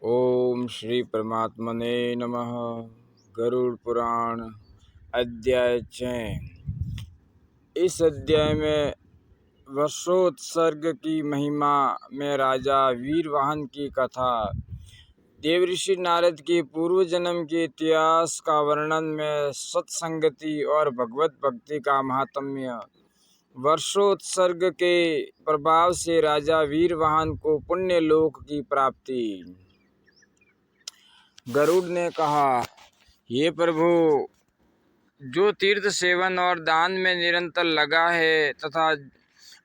ओम श्री परमात्मने नमः। गरुड़ पुराण अध्याय 6। इस अध्याय में वर्षोत्सर्ग की महिमा में राजा वीरवाहन की कथा, देवऋषि नारद के पूर्व जन्म के इतिहास का वर्णन में सत्संगति और भगवत भक्ति का महात्म्य, वर्षोत्सर्ग के प्रभाव से राजा वीरवाहन को पुण्य लोक की प्राप्ति। गरुड़ ने कहा, हे प्रभु, जो तीर्थ सेवन और दान में निरंतर लगा है तथा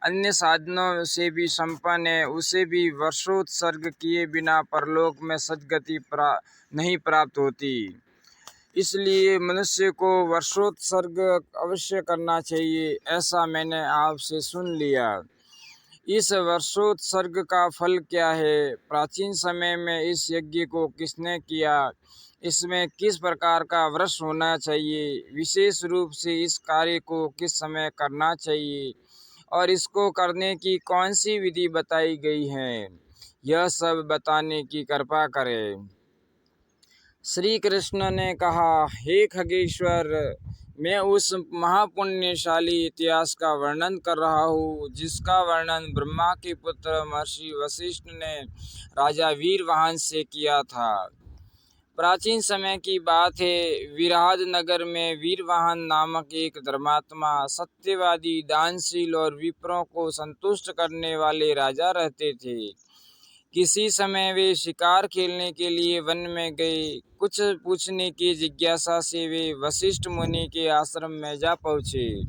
अन्य साधनों से भी संपन्न है, उसे भी वर्षोत्सर्ग किए बिना परलोक में सद्गति नहीं प्राप्त होती। इसलिए मनुष्य को वर्षोत्सर्ग अवश्य करना चाहिए, ऐसा मैंने आपसे सुन लिया। इस वर्षोत्सर्ग का फल क्या है? प्राचीन समय में इस यज्ञ को किसने किया? इसमें किस प्रकार का वर्ष होना चाहिए? विशेष रूप से इस कार्य को किस समय करना चाहिए और इसको करने की कौन सी विधि बताई गई है? यह सब बताने की कृपा करें। श्री कृष्ण ने कहा, हे खगेश्वर, मैं उस महापुण्यशाली इतिहास का वर्णन कर रहा हूँ जिसका वर्णन ब्रह्मा के पुत्र महर्षि वशिष्ठ ने राजा वीरवाहन से किया था। प्राचीन समय की बात है। विराट नगर में वीरवाहन नामक एक धर्मात्मा, सत्यवादी, दानशील और विप्रों को संतुष्ट करने वाले राजा रहते थे। किसी समय वे शिकार खेलने के लिए वन में गए। कुछ पूछने की जिज्ञासा से वे वशिष्ठ मुनि के आश्रम में जा पहुँचे।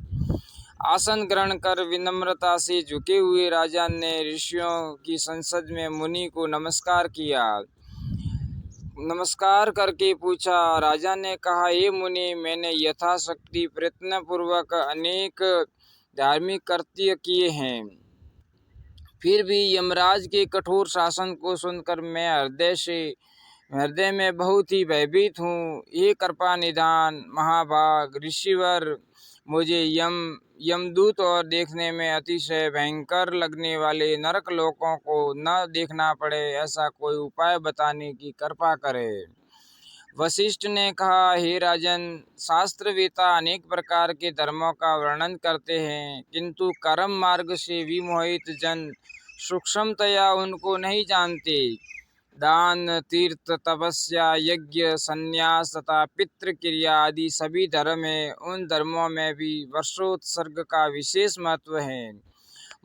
आसन ग्रहण कर विनम्रता से झुके हुए राजा ने ऋषियों की संसद में मुनि को नमस्कार किया। नमस्कार करके पूछा। राजा ने कहा, हे मुनि, मैंने यथाशक्ति प्रयत्नपूर्वक अनेक धार्मिक कृत्य किए हैं, फिर भी यमराज के कठोर शासन को सुनकर मैं हृदय में बहुत ही भयभीत हूँ। ये कृपा निधान महाभाग ऋषिवर, मुझे यमदूत और देखने में अतिशय भयंकर लगने वाले नरक लोकों को न देखना पड़े, ऐसा कोई उपाय बताने की कृपा करे। वशिष्ठ ने कहा, हे राजन, शास्त्रवेता अनेक प्रकार के धर्मों का वर्णन करते हैं, किंतु कर्म मार्ग से विमोहित जन सूक्ष्मतया उनको नहीं जानते। दान, तीर्थ, तपस्या, यज्ञ, संन्यास तथा पितृ क्रिया आदि सभी धर्म हैं। उन धर्मों में भी वर्षोत्सर्ग का विशेष महत्व है।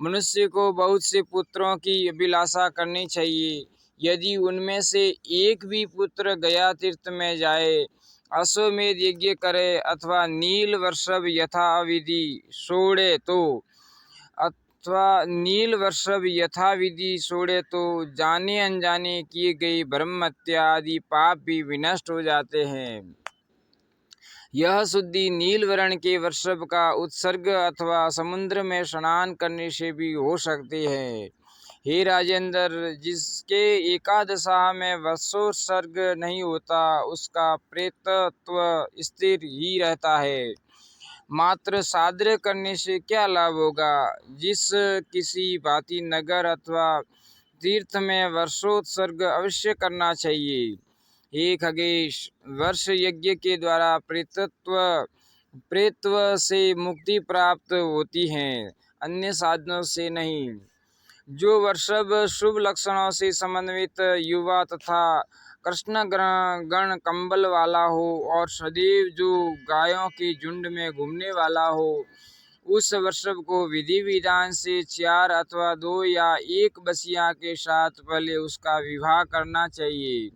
मनुष्य को बहुत से पुत्रों की अभिलाषा करनी चाहिए। यदि उनमें से एक भी पुत्र गया तीर्थ में जाए, अश्वमेध यज्ञ करे अथवा नील वृषभ यथाविधि छोड़े तो जाने अनजाने किए गए ब्रह्म हत्या आदि पाप भी विनष्ट हो जाते हैं। यह शुद्धि नील वर्ण के वृषभ का उत्सर्ग अथवा समुद्र में स्नान करने से भी हो सकती है। हे राजेंद्र, जिसके एकादशा में वर्षोत्सर्ग नहीं होता, उसका प्रेतत्व स्थिर ही रहता है। मात्र साधर्य करने से क्या लाभ होगा? जिस किसी भांति नगर अथवा तीर्थ में वर्षोत्सर्ग अवश्य करना चाहिए। हे खगेश, वर्ष यज्ञ के द्वारा प्रेतत्व से मुक्ति प्राप्त होती है, अन्य साधनों से नहीं। जो वृषभ शुभ लक्षणों से समन्वित, युवा तथा कृष्ण गण कंबल वाला हो और सदैव जो गायों के झुंड में घूमने वाला हो, उस वृषभ को विधि विधान से 4 अथवा 2 या 1 बछिया के साथ पहले उसका विवाह करना चाहिए।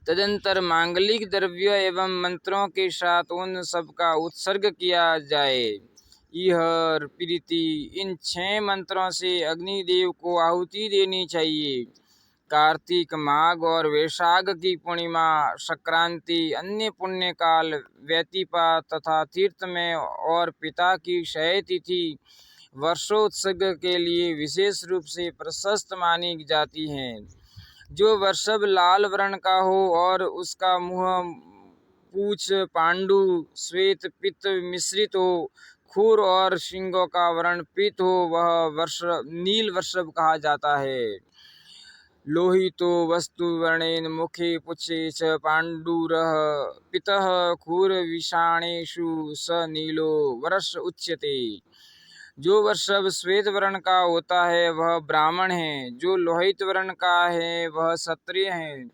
तदंतर मांगलिक द्रव्य एवं मंत्रों के साथ उन सब का उत्सर्ग किया जाए। ईहर प्रीति, इन 6 मंत्रों से अग्निदेव को आहुति देनी चाहिए। कार्तिक, माघ और वैशाख की पूर्णिमा, संक्रांति, अन्य पुण्य काल, व्यतिपात तथा तीर्थ में और पिता की क्षय तिथि वर्षोत्सर्ग के लिए विशेष रूप से प्रशस्त मानी जाती हैं। जो वृषभ लाल वर्ण का हो और उसका मुँह, पूछ, पांडु, श्वेत, पित्त मिश्रित हो, खुर और सिंगों का वर्ण पीत हो, वह नील वृषभ कहा जाता है। लोहितो वस्तुवर्णेन मुखे पुच्छे च पाण्डुरः पितः खूरविषाणेषु स नीलो वर्ष उच्यते। जो वृषभ श्वेत वर्ण का होता है वह ब्राह्मण है, जो लोहित वर्ण का है वह क्षत्रिय है,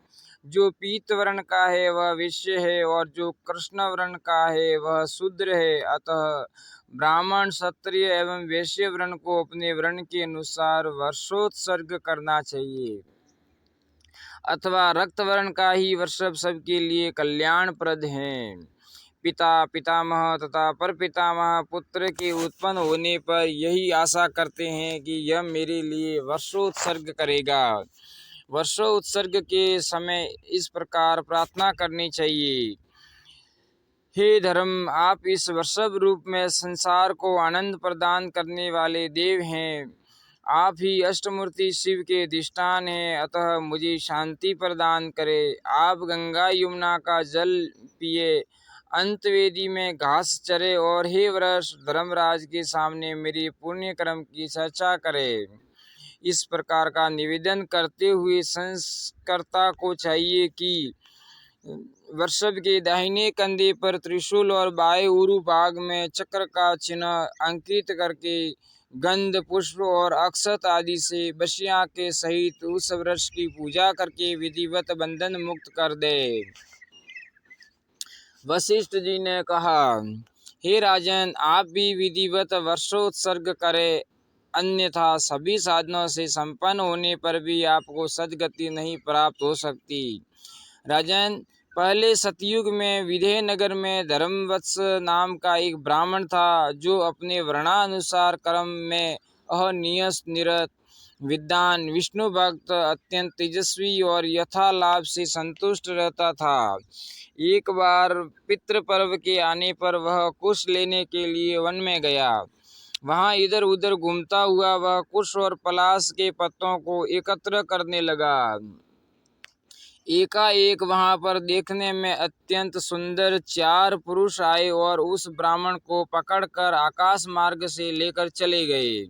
जो पीत वर्ण का है वह वैश्य है और जो कृष्ण वर्ण का है वह शूद्र है। अतः ब्राह्मण, क्षत्रिय एवं वैश्य वर्ण को अपने वर्ण के अनुसार वर्षोत्सर्ग करना चाहिए, अथवा रक्त वर्ण का ही वृषभ सबके लिए कल्याणप्रद है। पिता, पितामह तथा परपितामह पुत्र के उत्पन्न होने पर यही आशा करते हैं कि यह मेरे लिए वर्षोत्सर्ग करेगा। वर्षोत्सर्ग के समय इस प्रकार प्रार्थना करनी चाहिए। हे धर्म, आप इस वृषभ रूप में संसार को आनंद प्रदान करने वाले देव हैं। आप ही अष्टमूर्ति शिव के अधिष्ठान हैं, अतः मुझे शांति प्रदान करें। आप गंगा यमुना का जल पिए, अंतवेदी में घास चरे और हे वृष, धर्मराज के सामने मेरे पुण्य कर्म की चर्चा करें। इस प्रकार का निवेदन करते हुए संस्कर्ता को चाहिए कि वृषभ के दाहिने कंधे पर त्रिशूल और बाएं उरु भाग में चक्र का चिन्ह अंकित करके गंध, पुष्प और अक्षत आदि से बसिया के सहित उस वृक्ष की पूजा करके विधिवत बंधन मुक्त कर दे। वशिष्ठ जी ने कहा, हे राजन, आप भी विधिवत वर्षोत्सर्ग करें, अन्यथा सभी साधनों से संपन्न होने पर भी आपको सद्गति नहीं प्राप्त हो सकती। राजन, पहले सतयुग में विदेहनगर में धर्मवत्स नाम का एक ब्राह्मण था, जो अपने वर्णानुसार कर्म में अहनियस निरत, विद्वान, विष्णु भक्त, अत्यंत तेजस्वी और यथा लाभ से संतुष्ट रहता था। एक बार पितृपर्व के आने पर वह कुश लेने के लिए वन में गया। वहाँ इधर उधर घूमता हुआ वह कुश और पलाश के पत्तों को एकत्र करने लगा। एकाएक वहां पर देखने में अत्यंत सुंदर 4 पुरुष आए और उस ब्राह्मण को पकड़कर आकाश मार्ग से लेकर चले गए।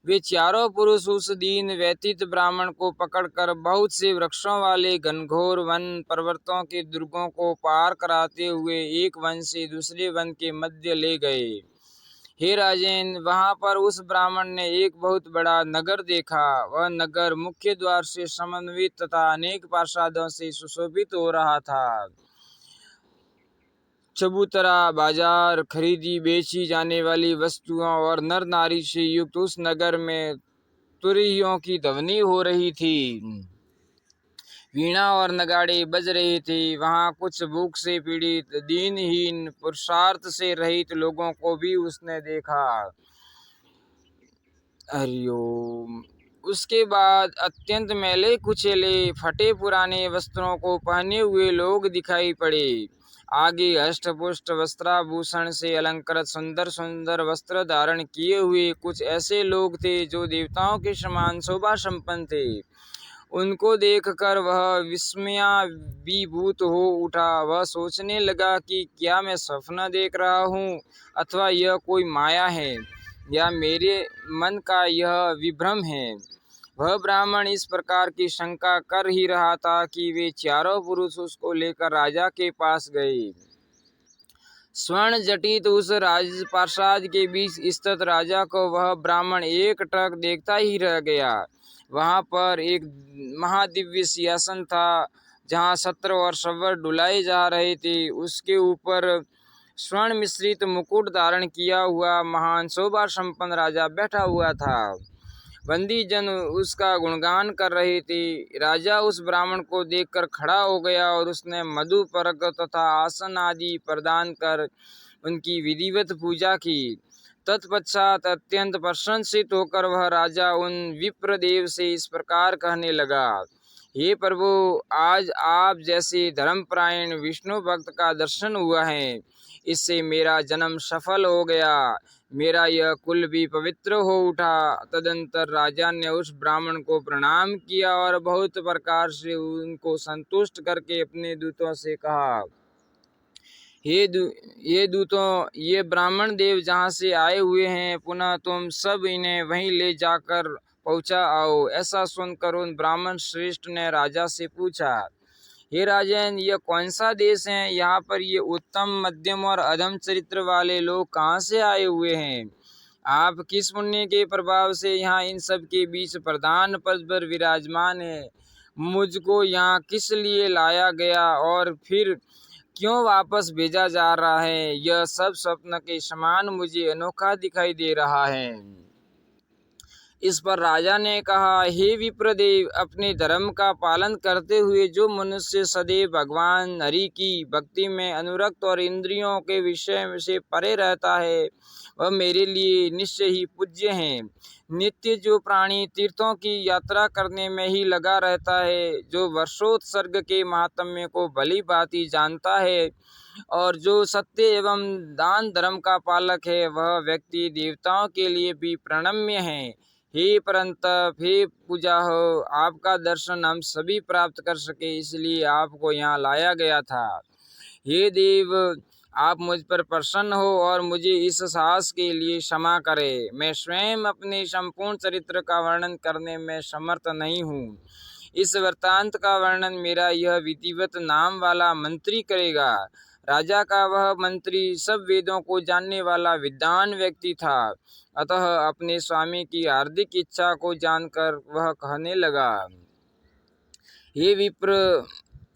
वे चारों पुरुष उस दीन व्यतीत ब्राह्मण को पकड़कर बहुत से वृक्षों वाले घनघोर वन पर्वतों के दुर्गों को पार कराते हुए एक वन से दूसरे वन के मध्य ले गए। हे राजेन, वहां पर उस ब्राह्मण ने एक बहुत बड़ा नगर देखा। वह नगर मुख्य द्वार से समन्वित तथा अनेक प्रासादों से सुशोभित हो रहा था। चबूतरा, बाजार, खरीदी बेची जाने वाली वस्तुओं और नर नारी से युक्त उस नगर में तुरहियों की ध्वनि हो रही थी। वीणा और नगाड़े बज रहे थे। वहाँ कुछ भूख से पीड़ित, दीनहीन, पुरुषार्थ से रहित लोगों को भी उसने देखा। हरिओम। उसके बाद अत्यंत मैले कुचेले, फटे पुराने वस्त्रों को पहने हुए लोग दिखाई पड़े। आगे हष्टपुष्ट वस्त्राभूषण से अलंकृत सुंदर सुंदर वस्त्र धारण किए हुए कुछ ऐसे लोग थे जो देवताओं के समान शोभा संपन्न थे। उनको देखकर वह विस्मयाभिभूत हो उठा। वह सोचने लगा कि क्या मैं स्वप्न देख रहा हूँ अथवा यह कोई माया है या मेरे मन का यह विभ्रम है। वह ब्राह्मण इस प्रकार की शंका कर ही रहा था कि वे चारों पुरुष उसको लेकर राजा के पास गए। स्वर्ण जटित उस राजप्रासाद के बीच स्थित राजा को वह ब्राह्मण एकटक देखता ही रह गया। वहाँ पर एक महादिव्य सिंहासन था जहाँ सत्र और शवर डुलाए जा रहे थे। उसके ऊपर स्वर्ण मिश्रित मुकुट धारण किया हुआ महान शोभा संपन्न राजा बैठा हुआ था। बंदी जन उसका गुणगान कर रहे थे। राजा उस ब्राह्मण को देखकर खड़ा हो गया और उसने मधु परक तथा आसन आदि प्रदान कर उनकी विधिवत पूजा की। तत्पश्चात अत्यंत प्रसन्नचित्त होकर वह राजा उन विप्रदेव से इस प्रकार कहने लगा, हे प्रभु, आज आप जैसे धर्मपरायण विष्णु भक्त का दर्शन हुआ है। इससे मेरा जन्म सफल हो गया, मेरा यह कुल भी पवित्र हो उठा। तदंतर राजा ने उस ब्राह्मण को प्रणाम किया और बहुत प्रकार से उनको संतुष्ट करके अपने दूतों से कहा, ये दूतों, ये ब्राह्मण देव जहाँ से आए हुए हैं, पुनः तुम सब इन्हें वहीं ले जाकर पहुँचा आओ। ऐसा सुनकर उन ब्राह्मण श्रेष्ठ ने राजा से पूछा, हे राजन, यह कौन सा देश है? यहाँ पर ये उत्तम, मध्यम और अधम चरित्र वाले लोग कहाँ से आए हुए हैं? आप किस पुण्य के प्रभाव से यहाँ इन सब के बीच प्रधान पद पर विराजमान है? मुझको यहाँ किस लिए लाया गया और फिर क्यों वापस भेजा जा रहा है? यह सब स्वप्न के समान मुझे अनोखा दिखाई दे रहा है। इस पर राजा ने कहा, हे विप्रदेव, अपने धर्म का पालन करते हुए जो मनुष्य सदैव भगवान हरि की भक्ति में अनुरक्त और इंद्रियों के विषय से परे रहता है, वह मेरे लिए निश्चय ही पूज्य है। नित्य जो प्राणी तीर्थों की यात्रा करने में ही लगा रहता है, जो वर्षोत्सर्ग के महात्म्य को भली भांति जानता है और जो सत्य एवं दान धर्म का पालक है, वह व्यक्ति देवताओं के लिए भी प्रणम्य है। हे परंतप, हे पूजा हो, आपका दर्शन हम सभी प्राप्त कर सके, इसलिए आपको यहाँ लाया गया था। हे देव, आप मुझ पर प्रसन्न हो और मुझे इस साहस के लिए क्षमा करें। मैं स्वयं अपने संपूर्ण चरित्र का वर्णन करने में समर्थ नहीं हूँ। इस वृत्तांत का वर्णन मेरा यह विधिवत नाम वाला मंत्री करेगा। राजा का वह मंत्री सब वेदों को जानने वाला विद्वान व्यक्ति था, अतः अपने स्वामी की हार्दिक इच्छा को जानकर वह कहने लगा, हे विप्र,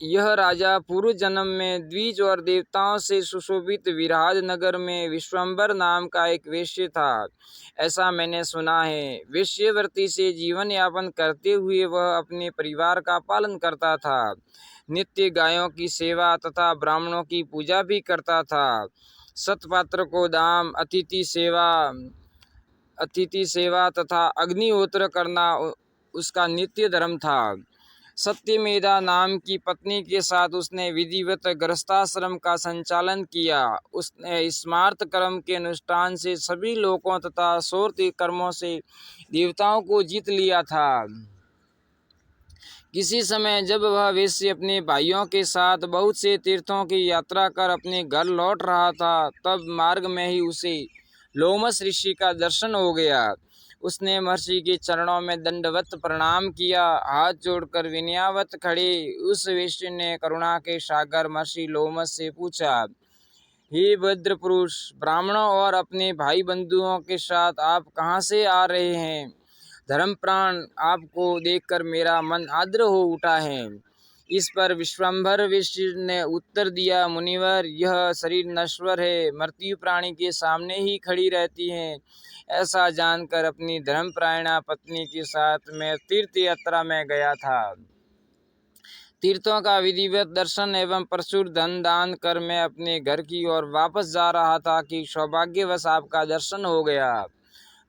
यह राजा पूर्व जन्म में द्विज और देवताओं से सुशोभित विराज नगर में विश्वम्भर नाम का एक वेश्य था, ऐसा मैंने सुना है। वेश्यवृत्ति से जीवन यापन करते हुए वह अपने परिवार का पालन करता था, नित्य गायों की सेवा तथा ब्राह्मणों की पूजा भी करता था। सतपात्र को दाम, अतिथि सेवा तथा अग्निहोत्र करना उसका नित्य धर्म था। सत्यमेधा नाम की पत्नी के साथ उसने विधिवत गृहस्थाश्रम का संचालन किया। उसने स्मार्त कर्म के अनुष्ठान से सभी लोकों तथा सौर्थ कर्मों से देवताओं को जीत लिया था। किसी समय जब वह वेश्य अपने भाइयों के साथ बहुत से तीर्थों की यात्रा कर अपने घर लौट रहा था, तब मार्ग में ही उसे लोमस ऋषि का दर्शन हो गया। उसने महर्षि के चरणों में दंडवत प्रणाम किया। हाथ जोड़कर विनयावत खड़े उस वेश्य ने करुणा के सागर महर्षि लोमस से पूछा, हे भद्र पुरुष, ब्राह्मणों और अपने भाई बंधुओं के साथ आप कहाँ से आ रहे हैं? धर्मप्राण, आपको देखकर मेरा मन आर्द्र हो उठा है। इस पर विश्वम्भर ऋषि ने उत्तर दिया, मुनिवर, यह शरीर नश्वर है, मृत्यु प्राणी के सामने ही खड़ी रहती है। ऐसा जानकर अपनी धर्मप्रायणा पत्नी के साथ मैं तीर्थ यात्रा में गया था। तीर्थों का विधिवत दर्शन एवं प्रचुर धन दान कर मैं अपने घर की ओर वापस जा रहा था कि सौभाग्यवश आपका दर्शन हो गया।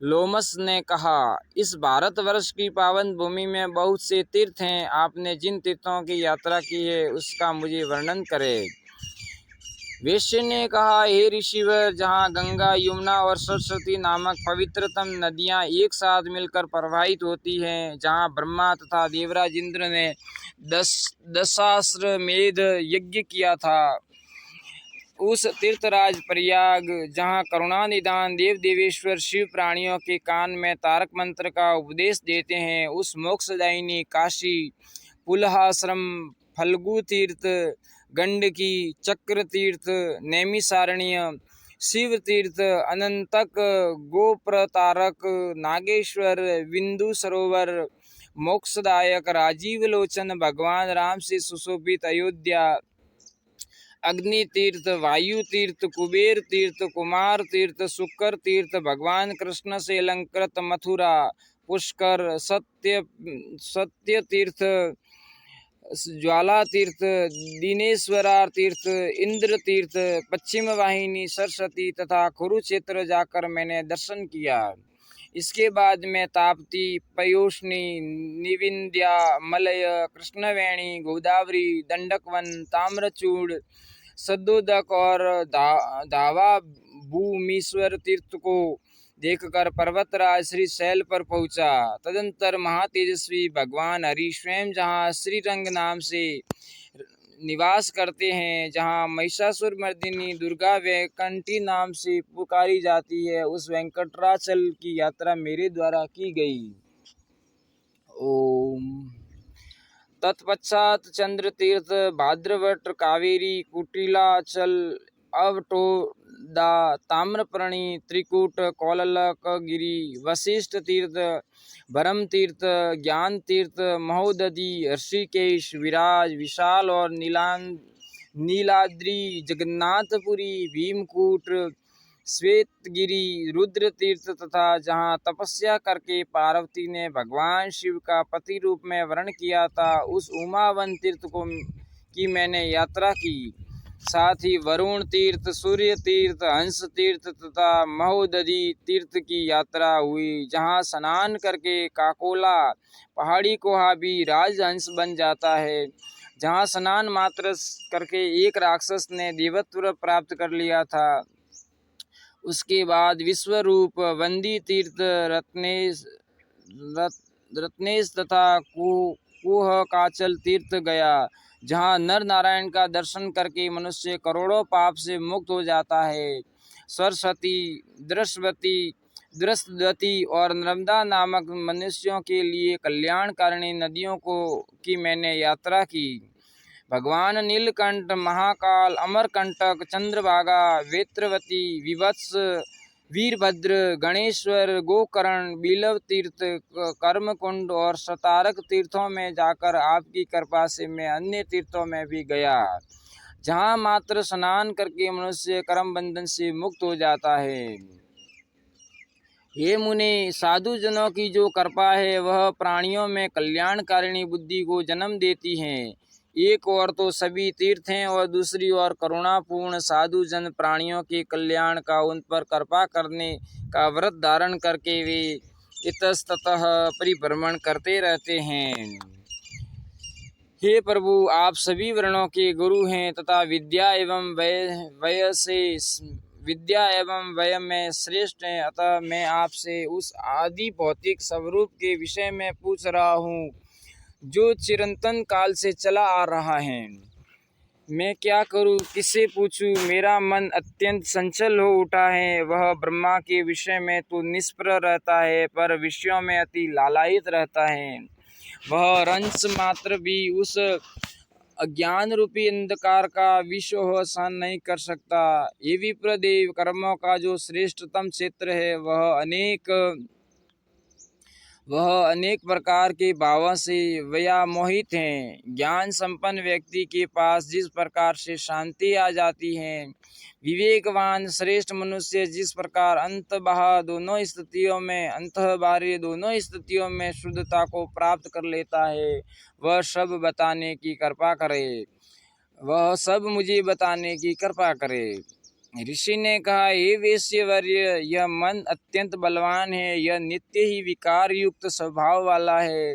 लोमस ने कहा, इस भारतवर्ष की पावन भूमि में बहुत से तीर्थ हैं। आपने जिन तीर्थों की यात्रा की है उसका मुझे वर्णन करें। वेश्य ने कहा, हे ऋषिवर, जहाँ गंगा, यमुना और सरस्वती नामक पवित्रतम नदियाँ एक साथ मिलकर प्रवाहित होती हैं, जहाँ ब्रह्मा तथा देवराज इंद्र ने दशाश्वमेध यज्ञ किया था, उस तीर्थराज प्रयाग, जहाँ करुणानिधान देव देवेश्वर शिव प्राणियों के कान में तारक मंत्र का उपदेश देते हैं, उस मोक्षदायिनी काशी, पुलहाश्रम, फल्गु तीर्थ, गंडकी, चक्र तीर्थ, नैमिषारण्य, शिव तीर्थ, अनंतक, गोप्रतारक, नागेश्वर, बिंदु सरोवर, मोक्षदायक राजीव लोचन भगवान राम से सुशोभित अयोध्या, अग्नि तीर्थ, वायु तीर्थ, कुबेर तीर्थ, कुमार तीर्थ, शुक्र तीर्थ, भगवान कृष्ण से अलंकृत मथुरा, पुष्कर, सत्य तीर्थ, ज्वाला तीर्थ, दिनेश्वरा तीर्थ, इंद्र तीर्थ, पश्चिम वाहिनी, सरस्वती तथा कुरुक्षेत्र जाकर मैंने दर्शन किया। इसके बाद मैं ताप्ती, पयोष्णी, निविंध्या, मलय, कृष्णवेणी, गोदावरी, दंडकवन, ताम्रचूड़, सद्योदक और धावा भूमीश्वर तीर्थ को देखकर पर्वतराज श्री शैल पर पहुंचा। तदंतर महातेजस्वी भगवान हरि स्वयं जहाँ श्रीरंग नाम से निवास करते हैं, जहाँ महिषासुर मर्दिनी दुर्गा वैकंठी नाम से पुकारी जाती है, उस वेंकटराचल की यात्रा मेरे द्वारा की गई। ओम। तत्पश्चात चंद्र तीर्थ, भाद्रवट, कावेरी, कुटिलाचल, अवटोदा, ताम्रपर्णी, त्रिकूट, कौललकगिरी, वशिष्ठ तीर्थ, भरम तीर्थ, ज्ञान तीर्थ, महोदधि, ऋषिकेश, विराज, विशाल और नीलाद्रि, जगन्नाथपुरी, भीमकूट, श्वेतगिरी, रुद्र तीर्थ तथा जहाँ तपस्या करके पार्वती ने भगवान शिव का पति रूप में वर्ण किया था उस उमावन तीर्थ की मैंने यात्रा की। साथ ही वरुण तीर्थ, सूर्य तीर्थ, हंस तीर्थ तथा महोदधि तीर्थ की यात्रा हुई, जहाँ स्नान करके काकोला पहाड़ी कोहा भी राजहंस बन जाता है, जहाँ स्नान मात्र करके एक राक्षस ने देवत्व प्राप्त कर लिया था। उसके बाद विश्वरूप, वंदी तीर्थ, रत्नेश तथा कुहकाचल तीर्थ गया, जहाँ नर नारायण का दर्शन करके मनुष्य करोड़ों पाप से मुक्त हो जाता है। सरस्वती, दृष्टवती और नर्मदा नामक मनुष्यों के लिए कल्याणकारिणी नदियों की मैंने यात्रा की। भगवान नीलकंठ, महाकाल, अमरकंटक, चंद्रभागा, वेत्रवती, विवत्स, वीरभद्र, गणेश्वर, गोकर्ण, बिलव तीर्थ, कर्मकुंड और शतारक तीर्थों में जाकर आपकी कृपा से मैं अन्य तीर्थों में भी गया, जहाँ मात्र स्नान करके मनुष्य कर्म बंधन से मुक्त हो जाता है। हे मुनि, साधु जनों की जो कृपा है वह प्राणियों में कल्याणकारिणी बुद्धि को जन्म देती है। एक ओर तो सभी तीर्थ हैं और दूसरी ओर करुणापूर्ण साधु जन प्राणियों के कल्याण का उन पर कृपा करने का व्रत धारण करके वे इतस्ततः परिभ्रमण करते रहते हैं। हे प्रभु, आप सभी वर्णों के गुरु हैं तथा विद्या एवं वय में श्रेष्ठ हैं, अतः मैं आपसे उस आदि भौतिक स्वरूप के विषय में पूछ रहा हूँ जो चिरंतन काल से चला आ रहा है। मैं क्या करूँ, किससे पूछूँ? मेरा मन अत्यंत संचल हो उठा है। वह ब्रह्मा के विषय में तो निष्प्रह रहता है, पर विषयों में अति लालायित रहता है। वह रंश मात्र भी उस अज्ञान रूपी अंधकार का विषोह सहन नहीं कर सकता। ये विप्रदेव, कर्मों का जो श्रेष्ठतम क्षेत्र है वह अनेक प्रकार के भावों से व्यामोहित हैं। ज्ञान संपन्न व्यक्ति के पास जिस प्रकार से शांति आ जाती है, विवेकवान श्रेष्ठ मनुष्य जिस प्रकार अंतबाह्य दोनों स्थितियों में शुद्धता को प्राप्त कर लेता है, वह सब मुझे बताने की कृपा करे। ऋषि ने कहा, हे वैश्यवर्य, यह मन अत्यंत बलवान है। यह नित्य ही विकार युक्त स्वभाव वाला है,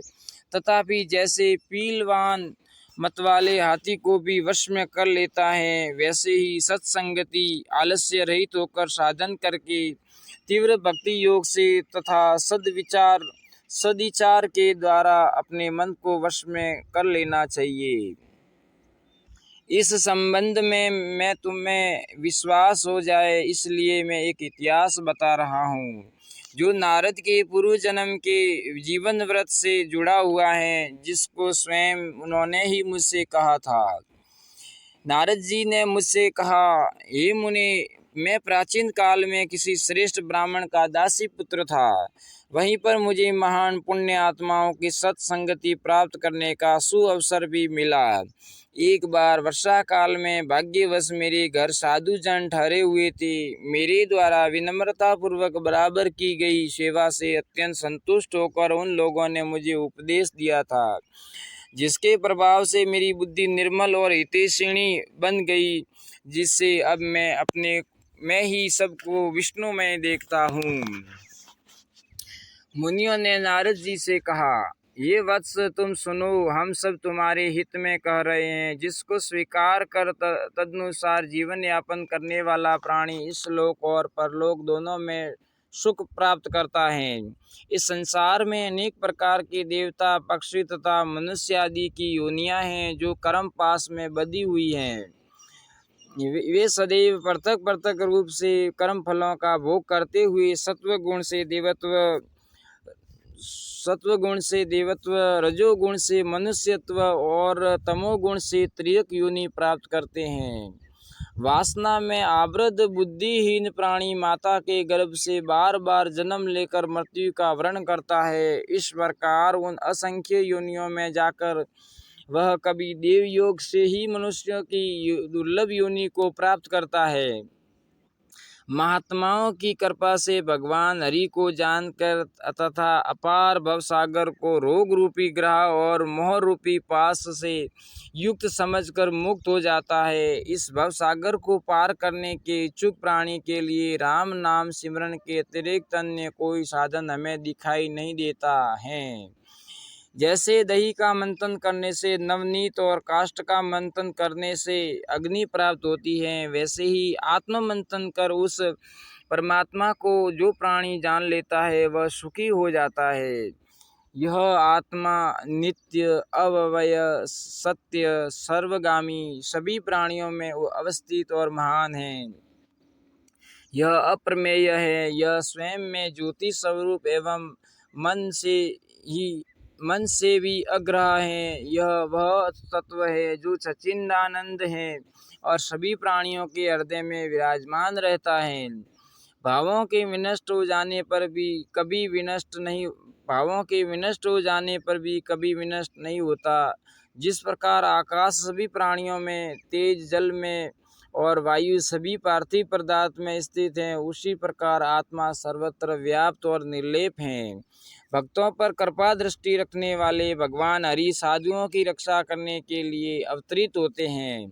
तथापि जैसे पीलवान मतवाले हाथी को भी वश में कर लेता है, वैसे ही सत्संगति आलस्य रहित होकर साधन करके तीव्र भक्ति योग से तथा सदिचार के द्वारा अपने मन को वश में कर लेना चाहिए। इस संबंध में मैं तुम्हें विश्वास हो जाए इसलिए मैं एक इतिहास बता रहा हूँ, जो नारद के पूर्व जन्म के जीवन व्रत से जुड़ा हुआ है, जिसको स्वयं उन्होंने ही मुझसे कहा था। नारद जी ने मुझसे कहा, हे मुनि, मैं प्राचीन काल में किसी श्रेष्ठ ब्राह्मण का दासी पुत्र था। वहीं पर मुझे महान पुण्य आत्माओं की सत्संगति प्राप्त करने का सुअवसर भी मिला। एक बार वर्षा काल में भाग्यवश मेरे घर साधु जन ठहरे हुए थे। मेरे द्वारा विनम्रता पूर्वक बराबर की गई सेवा से अत्यंत संतुष्ट होकर उन लोगों ने मुझे उपदेश दिया था, जिसके प्रभाव से मेरी बुद्धि निर्मल और हितैषिणी बन गई, जिससे अब मैं ही सबको विष्णुमय देखता हूँ। मुनियों ने नारद जी से कहा, ये वत्स, तुम सुनो, हम सब तुम्हारे हित में कह रहे हैं। जिसको स्वीकार कर तदनुसार जीवन यापन करने वाला प्राणी इस लोक और परलोक दोनों में सुख प्राप्त करता है। इस संसार में अनेक प्रकार के देवता, पक्षी तथा मनुष्य आदि की योनियां हैं, जो कर्म पास में बंधी हुई हैं। वे सदैव पृथक पृथक रूप से कर्म फलों का भोग करते हुए सत्व गुण से देवत्व, सत्वगुण से देवत्व, रजोगुण से मनुष्यत्व और तमोगुण से त्रियक योनि प्राप्त करते हैं। वासना में आवृत बुद्धिहीन प्राणी माता के गर्भ से बार बार जन्म लेकर मृत्यु का वरण करता है। इस प्रकार उन असंख्य योनियों में जाकर वह कभी देव योग से ही मनुष्यों की दुर्लभ योनि को प्राप्त करता है। महात्माओं की कृपा से भगवान हरि को जानकर तथा अपार भवसागर को रोग रूपी ग्रह और मोह रूपी पास से युक्त समझकर मुक्त हो जाता है। इस भवसागर को पार करने के इच्छुक प्राणी के लिए राम नाम सिमरन के अतिरिक्त अन्य कोई साधन हमें दिखाई नहीं देता है। जैसे दही का मंथन करने से नवनीत और काष्ठ का मंथन करने से अग्नि प्राप्त होती है, वैसे ही आत्म मंथन कर उस परमात्मा को जो प्राणी जान लेता है वह सुखी हो जाता है। यह आत्मा नित्य, अव्यय, सत्य, सर्वगामी, सभी प्राणियों में अवस्थित और महान है। यह अप्रमेय है। यह स्वयं में ज्योति स्वरूप एवं मन से भी अग्रह है। यह वह तत्व है जो सच्चिदानंद है और सभी प्राणियों के हृदय में विराजमान रहता है। भावों के विनष्ट हो जाने पर भी कभी विनष्ट नहीं होता। जिस प्रकार आकाश सभी प्राणियों में, तेज जल में और वायु सभी पार्थिव पदार्थ में स्थित है, उसी प्रकार आत्मा सर्वत्र व्याप्त और निर्लेप है। भक्तों पर कृपा दृष्टि रखने वाले भगवान हरि साधुओं की रक्षा करने के लिए अवतरित होते हैं।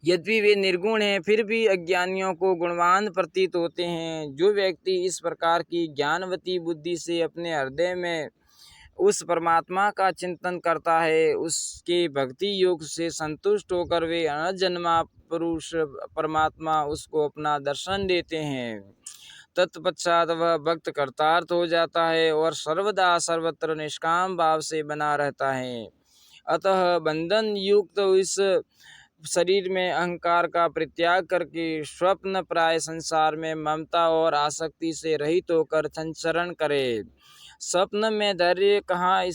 यद्यपि वे निर्गुण हैं, फिर भी अज्ञानियों को गुणवान प्रतीत होते हैं। जो व्यक्ति इस प्रकार की ज्ञानवती बुद्धि से अपने हृदय में उस परमात्मा का चिंतन करता है, उसके भक्ति योग से संतुष्ट होकर वे अनजन्मा पुरुष परमात्मा उसको अपना दर्शन देते हैं। तत्पश्चात वह भक्त कृतार्थ हो जाता है और सर्वदा सर्वत्र निष्काम भाव से बना रहता है। अतः बंधन युक्त इस शरीर में अहंकार का परित्याग करके स्वप्न प्राय संसार में ममता और आसक्ति से रहित होकर संचरण करे। स्वप्न में धैर्य कहाँ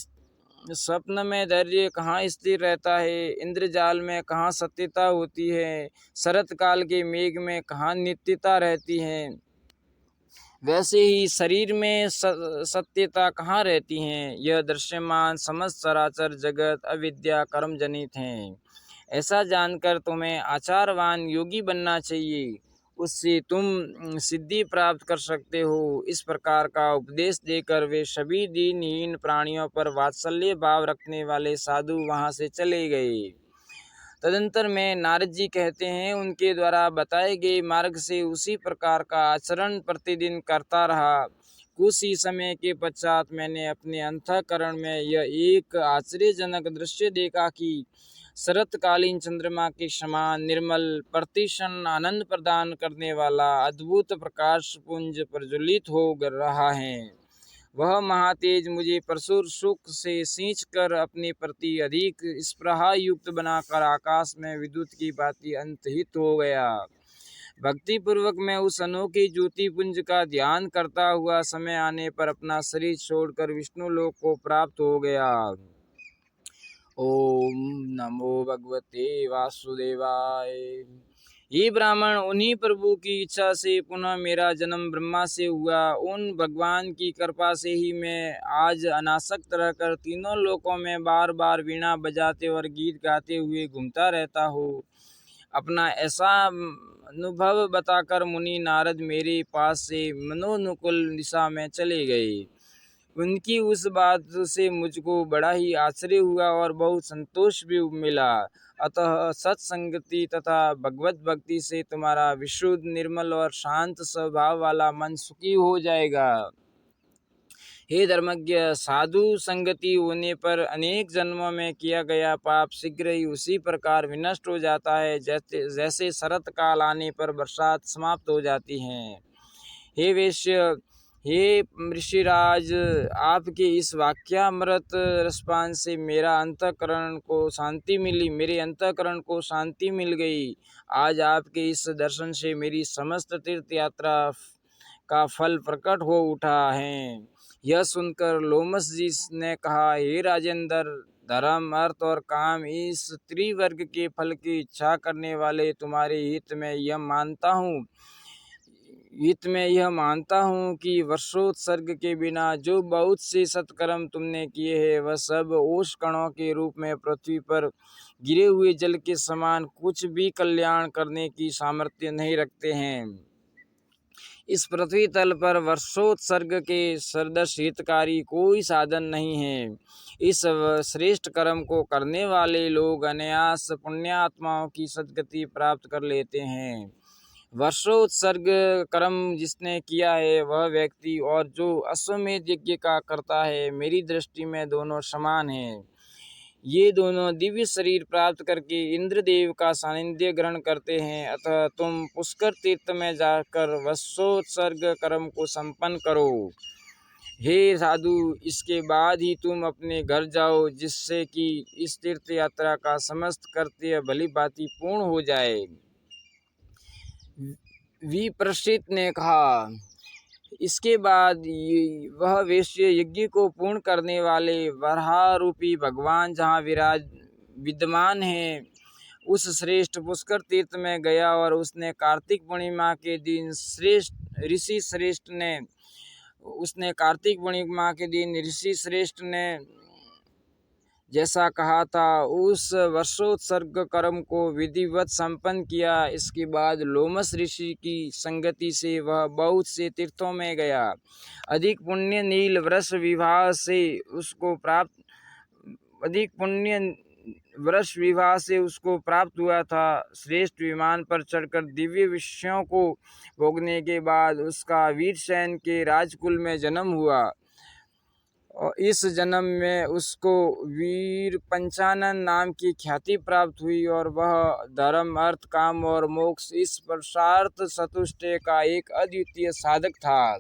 स्थिर रहता है, इंद्रजाल में कहाँ सत्यता होती है, शरत काल के मेघ में कहाँ नित्यता रहती है, वैसे ही शरीर में सत्यता कहाँ रहती है। यह दृश्यमान समस्त चराचर जगत अविद्या कर्म जनित हैं। ऐसा जानकर तुम्हें आचारवान योगी बनना चाहिए, उससे तुम सिद्धि प्राप्त कर सकते हो। इस प्रकार का उपदेश देकर वे सभी दीनहीन प्राणियों पर वात्सल्य भाव रखने वाले साधु वहाँ से चले गए। तदंतर में नारद जी कहते हैं, उनके द्वारा बताए गए मार्ग से उसी प्रकार का आचरण प्रतिदिन करता रहा। कुछ ही समय के पश्चात मैंने अपने अंतःकरण में यह एक आश्चर्यजनक दृश्य देखा कि शरतकालीन चंद्रमा के समान निर्मल, प्रतिक्षण आनंद प्रदान करने वाला अद्भुत प्रकाश पुंज प्रज्वलित हो रहा है। वह महातेज मुझे प्रचुर सुख से सींच कर अपने प्रति अधिक स्पृहा युक्त बनाकर आकाश में विद्युत की भांति अंतहित हो गया। भक्ति पूर्वक मैं उस अनोखे ज्योति पुंज का ध्यान करता हुआ समय आने पर अपना शरीर छोड़कर विष्णु लोक को प्राप्त हो गया। ओम नमो भगवते वासुदेवाय। ये ब्राह्मण, उन्हीं प्रभु की इच्छा से पुनः मेरा जन्म ब्रह्मा से हुआ। उन भगवान की कृपा से ही मैं आज अनासक्त रहकर तीनों लोकों में बार बार वीणा बजाते और गीत गाते हुए घूमता रहता हूँ। अपना ऐसा अनुभव बताकर मुनि नारद मेरे पास से मनोनुकूल दिशा में चले गए। उनकी उस बात से मुझको बड़ा ही आश्चर्य हुआ और बहुत संतोष भी मिला। अतः सत्संगति तथा भगवत भक्ति से तुम्हारा विशुद्ध, निर्मल और शांत स्वभाव वाला मन सुखी हो जाएगा। हे धर्मज्ञ, साधु संगति होने पर अनेक जन्मों में किया गया पाप शीघ्र ही उसी प्रकार विनष्ट हो जाता है जैसे शरत काल आने पर बरसात समाप्त हो जाती है। हे वैश्य, हे ऋषिराज, आपके इस वाक्यामृत रसपान से मेरे अंतःकरण को शांति मिल गई। आज आपके इस दर्शन से मेरी समस्त तीर्थ यात्रा का फल प्रकट हो उठा है। यह सुनकर लोमस जी ने कहा, हे राजेंद्र, धर्म, अर्थ और काम, इस त्रिवर्ग के फल की इच्छा करने वाले तुम्हारे हित में यह मानता हूँ कि वर्षोत्सर्ग के बिना जो बहुत से सत्कर्म तुमने किए हैं वह सब ओस कणों के रूप में पृथ्वी पर गिरे हुए जल के समान कुछ भी कल्याण करने की सामर्थ्य नहीं रखते हैं। इस पृथ्वी तल पर वर्षोत्सर्ग के सदृश हितकारी कोई साधन नहीं है। इस श्रेष्ठ कर्म को करने वाले लोग अनायास पुण्यात्माओं की सद्गति प्राप्त कर लेते हैं। वर्षोत्सर्ग कर्म जिसने किया है वह व्यक्ति और जो अश्वमेध यज्ञ का करता है, मेरी दृष्टि में दोनों समान हैं। ये दोनों दिव्य शरीर प्राप्त करके इंद्रदेव का सानिध्य ग्रहण करते हैं। अतः तुम पुष्कर तीर्थ में जाकर वर्षोत्सर्ग कर्म को संपन्न करो। हे साधु, इसके बाद ही तुम अपने घर जाओ, जिससे कि इस तीर्थ यात्रा का समस्त कर्तव्य भली भांति पूर्ण हो जाए। विप्रसित ने कहा, इसके बाद वह वैश्य यज्ञ को पूर्ण करने वाले वराहरूपी भगवान जहाँ विद्यमान है, उस श्रेष्ठ पुष्कर तीर्थ में गया और उसने कार्तिक पूर्णिमा के दिन ऋषि श्रेष्ठ ने जैसा कहा था उस वर्षोत्सर्ग कर्म को विधिवत संपन्न किया। इसके बाद लोमस ऋषि की संगति से वह बहुत से तीर्थों में गया। अधिक पुण्य नील वृष विवाह से उसको प्राप्त हुआ था। श्रेष्ठ विमान पर चढ़कर दिव्य विषयों को भोगने के बाद उसका वीरसेन के राजकुल में जन्म हुआ और इस जन्म में उसको वीर पंचानन नाम की ख्याति प्राप्त हुई और वह धर्म, अर्थ, काम और मोक्ष इस पुरुषार्थ चतुष्टय का एक अद्वितीय साधक था।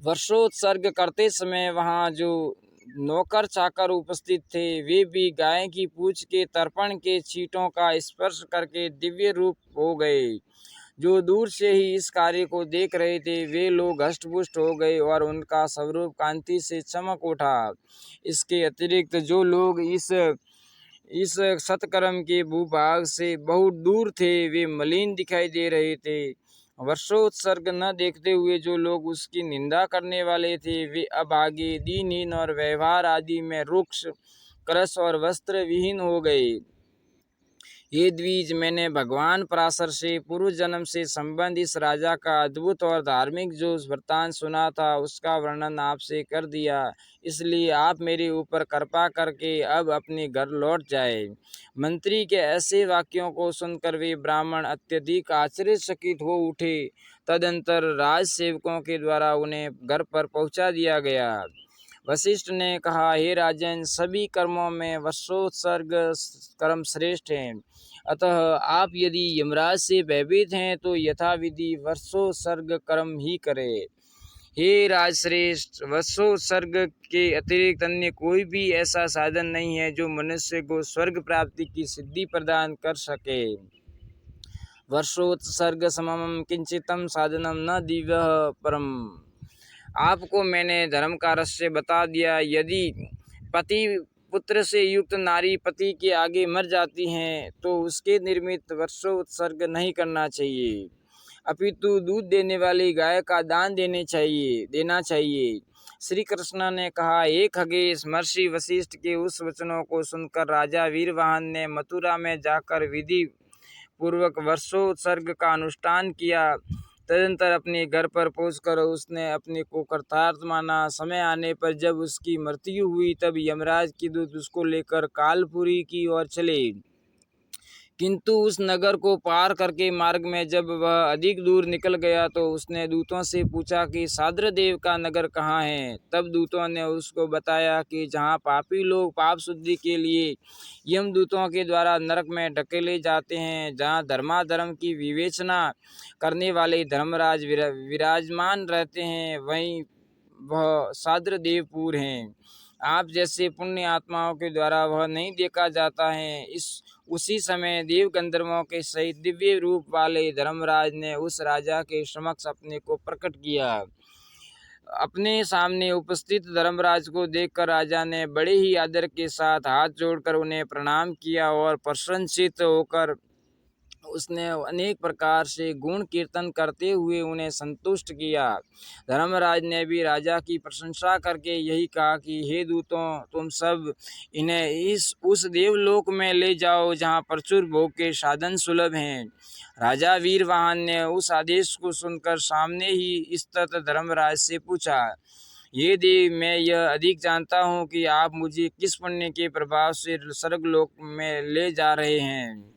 वर्षोत्सर्ग करते समय वहाँ जो नौकर चाकर उपस्थित थे, वे भी गाय की पूंछ के तर्पण के छींटों का स्पर्श करके दिव्य रूप हो गए। जो दूर से ही इस कार्य को देख रहे थे, वे लोग हष्टपुष्ट हो गए और उनका स्वरूप कांति से चमक उठा। इसके अतिरिक्त जो लोग इस सत्कर्म के भूभाग से बहुत दूर थे, वे मलिन दिखाई दे रहे थे। वर्षोत्सर्ग न देखते हुए जो लोग उसकी निंदा करने वाले थे, वे अभागे, दीनहीन और व्यवहार आदि में रुक्ष, कृश और वस्त्र विहीन हो गए। ये द्विज, मैंने भगवान पराशर से पूर्व जन्म से संबंध इस राजा का अद्भुत और धार्मिक जो वृत्तांत सुना था, उसका वर्णन आपसे कर दिया। इसलिए आप मेरे ऊपर कृपा करके अब अपने घर लौट जाए। मंत्री के ऐसे वाक्यों को सुनकर वे ब्राह्मण अत्यधिक आश्चर्यचकित हो उठे। तदंतर राज सेवकों के द्वारा उन्हें घर पर पहुंचा दिया गया। वशिष्ठ ने कहा, हे राजन, सभी कर्मों में वर्षोत्सर्ग कर्म श्रेष्ठ है। अतः आप यदि यमराज से भयभीत हैं तो यथाविधि वर्षोत्सर्ग कर्म ही करें। हे राजश्रेष्ठ, वर्षोत्सर्ग के अतिरिक्त अन्य कोई भी ऐसा साधन नहीं है जो मनुष्य को स्वर्ग प्राप्ति की सिद्धि प्रदान कर सके। वर्षोत्सर्ग समम किंचितम साधनम न दिव्यः परम। आपको मैंने धर्म का रहस्य बता दिया। यदि पति पुत्र से युक्त नारी पति के आगे मर जाती हैं तो उसके निर्मित वर्षोत्सर्ग नहीं करना चाहिए, अपितु दूध देने वाली गाय का दान देना चाहिए। श्री कृष्ण ने कहा, हे खगेश, महर्षि वशिष्ठ के उस वचनों को सुनकर राजा वीरवाहन ने मथुरा में जाकर विधि पूर्वक वर्षोत्सर्ग का अनुष्ठान किया। तदंतर अपने घर पर पहुंचकर उसने अपने को कृतार्थ माना। समय आने पर जब उसकी मृत्यु हुई तब यमराज की दूत उसको लेकर कालपुरी की ओर चले, किंतु उस नगर को पार करके मार्ग में जब वह अधिक दूर निकल गया तो उसने दूतों से पूछा कि साद्रदेव का नगर कहाँ है। तब दूतों ने उसको बताया कि जहाँ पापी लोग पाप शुद्धि के लिए यमदूतों के द्वारा नरक में ढकेले जाते हैं, जहाँ धर्माधर्म की विवेचना करने वाले धर्मराज विराजमान रहते हैं, वहीं वह साद्रदेवपुर हैं। आप जैसे पुण्य आत्माओं के द्वारा वह नहीं देखा जाता है। उसी समय देव गंधर्वों के सहित दिव्य रूप वाले धर्मराज ने उस राजा के समक्ष अपने को प्रकट किया। अपने सामने उपस्थित धर्मराज को देखकर राजा ने बड़े ही आदर के साथ हाथ जोड़कर उन्हें प्रणाम किया और प्रसन्नचित्त होकर उसने अनेक प्रकार से गुण कीर्तन करते हुए उन्हें संतुष्ट किया। धर्मराज ने भी राजा की प्रशंसा करके यही कहा कि हे दूतों, तुम सब इन्हें इस उस देवलोक में ले जाओ जहाँ प्रचुर भोग के साधन सुलभ हैं। राजा वीरवाहन ने उस आदेश को सुनकर सामने ही स्थित धर्मराज से पूछा, ये देव, मैं यह अधिक जानता हूँ कि आप मुझे किस पुण्य के प्रभाव से स्वर्गलोक में ले जा रहे हैं।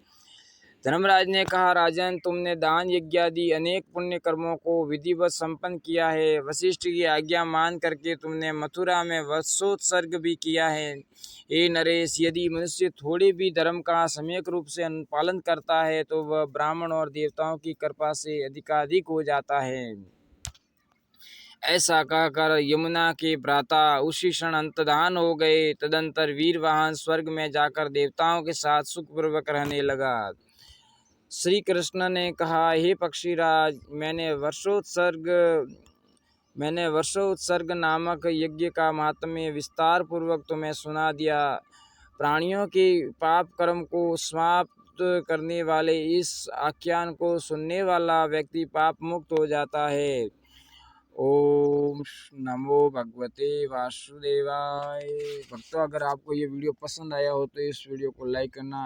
धर्मराज ने कहा, राजन, तुमने दान यज्ञ आदि अनेक पुण्य कर्मों को विधिवत संपन्न किया है। वशिष्ठ की आज्ञा मान करके तुमने मथुरा में वत्सोत्सर्ग भी किया है। हे नरेश, यदि मनुष्य थोड़े भी धर्म का सम्यक रूप से पालन करता है तो वह ब्राह्मण और देवताओं की कृपा से अधिकाधिक हो जाता है। ऐसा कहकर यमुना के भ्राता उसी क्षण अंतर्धान हो गए। तदंतर वीरवाहन स्वर्ग में जाकर देवताओं के साथ सुखपूर्वक रहने लगा। श्री कृष्ण ने कहा, हे पक्षीराज, मैंने वर्षोत्सर्ग नामक यज्ञ का महात्म्य विस्तार पूर्वक तुम्हें सुना दिया। प्राणियों के पाप कर्म को समाप्त करने वाले इस आख्यान को सुनने वाला व्यक्ति पाप मुक्त हो जाता है। ओम नमो भगवते वासुदेवाय। भक्तों, अगर आपको ये वीडियो पसंद आया हो तो इस वीडियो को लाइक करना